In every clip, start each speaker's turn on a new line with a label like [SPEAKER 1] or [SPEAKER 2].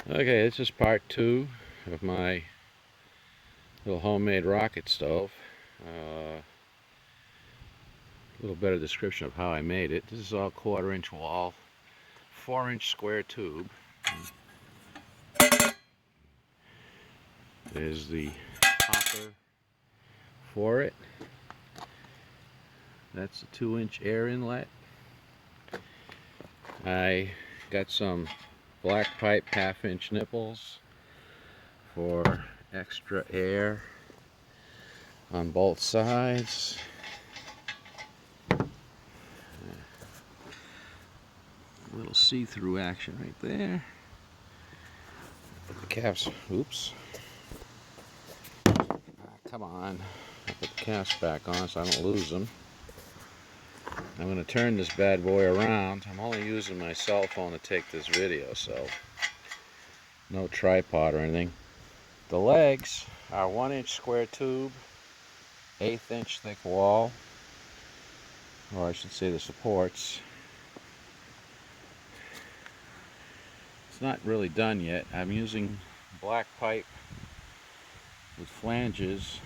[SPEAKER 1] Okay, this is part 2 of my little homemade rocket stove. A little better description of how I made it. This is all 1/4 inch wall, 4-inch square tube. There's the hopper for it. That's a 2-inch air inlet. I got some black pipe 1/2-inch nipples for extra air on both sides. A little see-through action right there. Put the caps, oops. Come on. I put the caps back on so I don't lose them. I'm going to turn this bad boy around. I'm only using my cell phone to take this video, so no tripod or anything. The legs are 1-inch square tube, 1/8 inch thick wall, or I should say the supports. It's not really done yet. I'm using black pipe with flanges.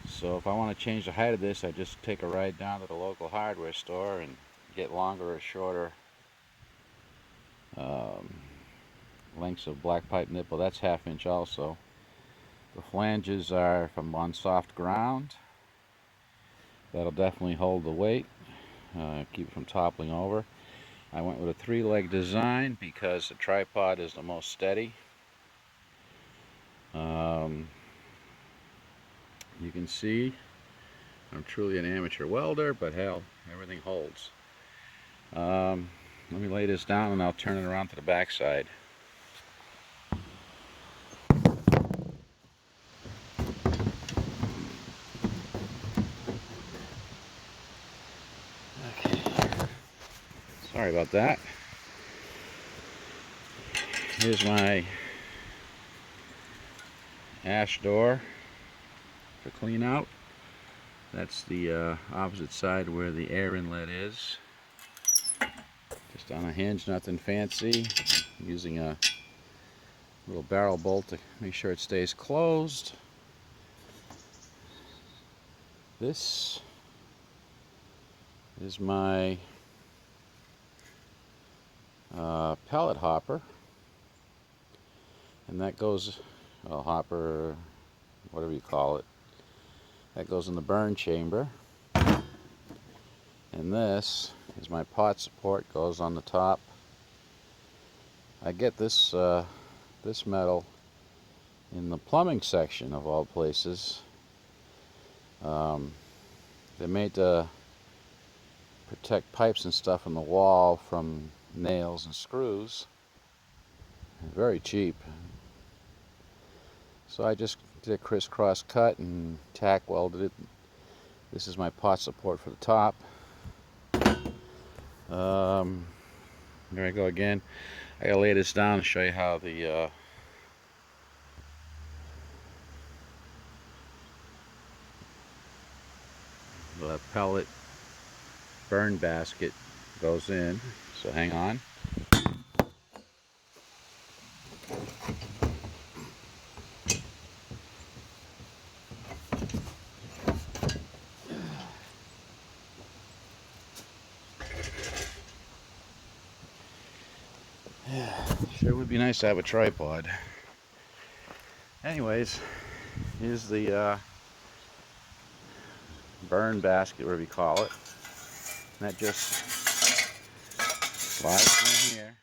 [SPEAKER 1] So if I want to change the height of this, I just take a ride down to the local hardware store and get longer or shorter lengths of black pipe nipple. That's 1/2 inch also. The flanges are from on soft ground. That'll definitely hold the weight, keep it from toppling over. I went with a 3-leg design because the tripod is the most steady. You can see I'm truly an amateur welder, but hell, everything holds. Let me lay this down and I'll turn it around to the back side. Okay. Sorry about that. Here's my ash door for clean out. That's the opposite side where the air inlet is. Just on a hinge, nothing fancy. I'm using a little barrel bolt to make sure it stays closed. This is my pellet hopper, and that goes, well, hopper, whatever you call it, that goes in the burn chamber. And this is my pot support, goes on the top. I get this this metal in the plumbing section of all places. They're made to protect pipes and stuff in the wall from nails and screws. Very cheap. So I just did a crisscross cut and tack welded it. This is my pot support for the top. There I go again. I gotta lay this down and show you how the pellet burn basket goes in. So hang on. Sure would be nice to have a tripod. Anyways, here's the burn basket, whatever you call it. And that just slides in here.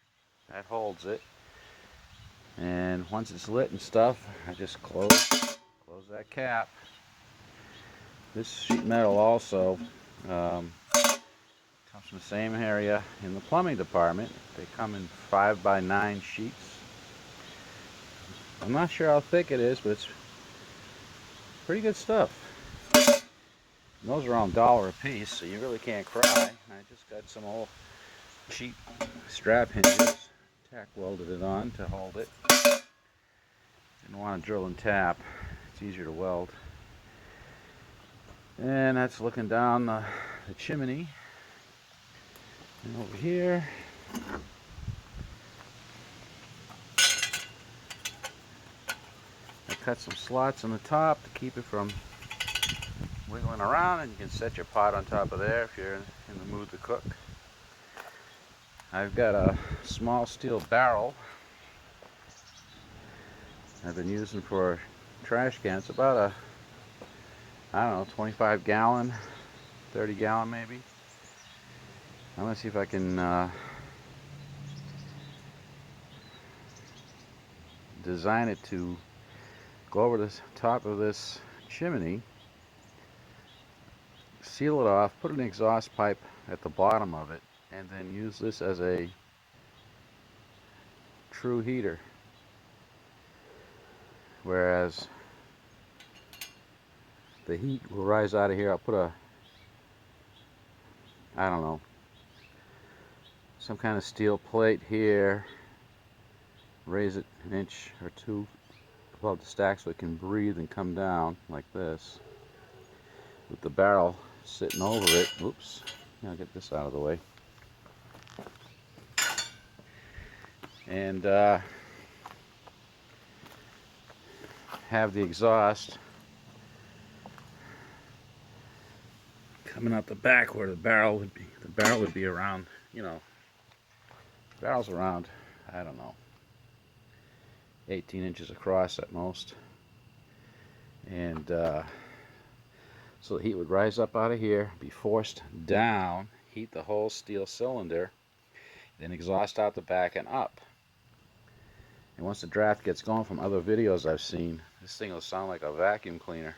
[SPEAKER 1] That holds it. And once it's lit and stuff, I just close that cap. This sheet metal also comes from the same area in the plumbing department. They come in 5x9 sheets. I'm not sure how thick it is, but it's pretty good stuff. And those are on $1 a piece, so you really can't cry. I just got some old cheap strap hinges, tack welded it on to hold it. Didn't want to drill and tap. It's easier to weld. And that's looking down the chimney. And over here, cut some slots on the top to keep it from wiggling around, and you can set your pot on top of there if you're in the mood to cook. I've got a small steel barrel I've been using for trash cans. About a, I don't know, 25 gallon, 30 gallon maybe. I'm gonna see if I can design it to go over the top of this chimney, seal it off, put an exhaust pipe at the bottom of it, and then use this as a true heater. Whereas the heat will rise out of here. I'll put a, I don't know, some kind of steel plate here, raise it an inch or two above the stack so it can breathe and come down like this, with the barrel sitting over it. Oops, I'll get this out of the way. And have the exhaust coming out the back where the barrel would be. The barrel would be around, you know, the barrel's around, I don't know, 18 inches across at most. And so the heat would rise up out of here, be forced down, heat the whole steel cylinder, then exhaust out the back and up. And once the draft gets going, from other videos I've seen, this thing will sound like a vacuum cleaner.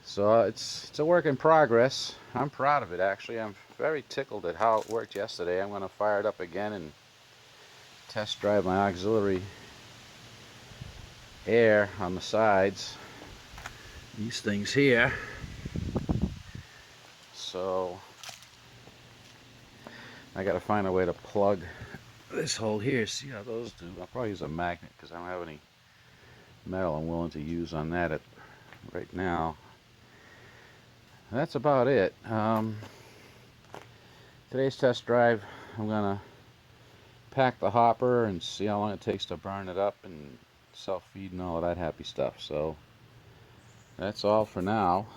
[SPEAKER 1] So it's a work in progress. I'm proud of it, actually. I'm very tickled at how it worked yesterday. I'm going to fire it up again and test drive my auxiliary air on the sides, these things here. So I got to find a way to plug this hole here, see how those do. I'll probably use a magnet because I don't have any metal I'm willing to use on that right now. That's about it. Today's test drive, I'm gonna pack the hopper and see how long it takes to burn it up and self-feed and all of that happy stuff. So that's all for now.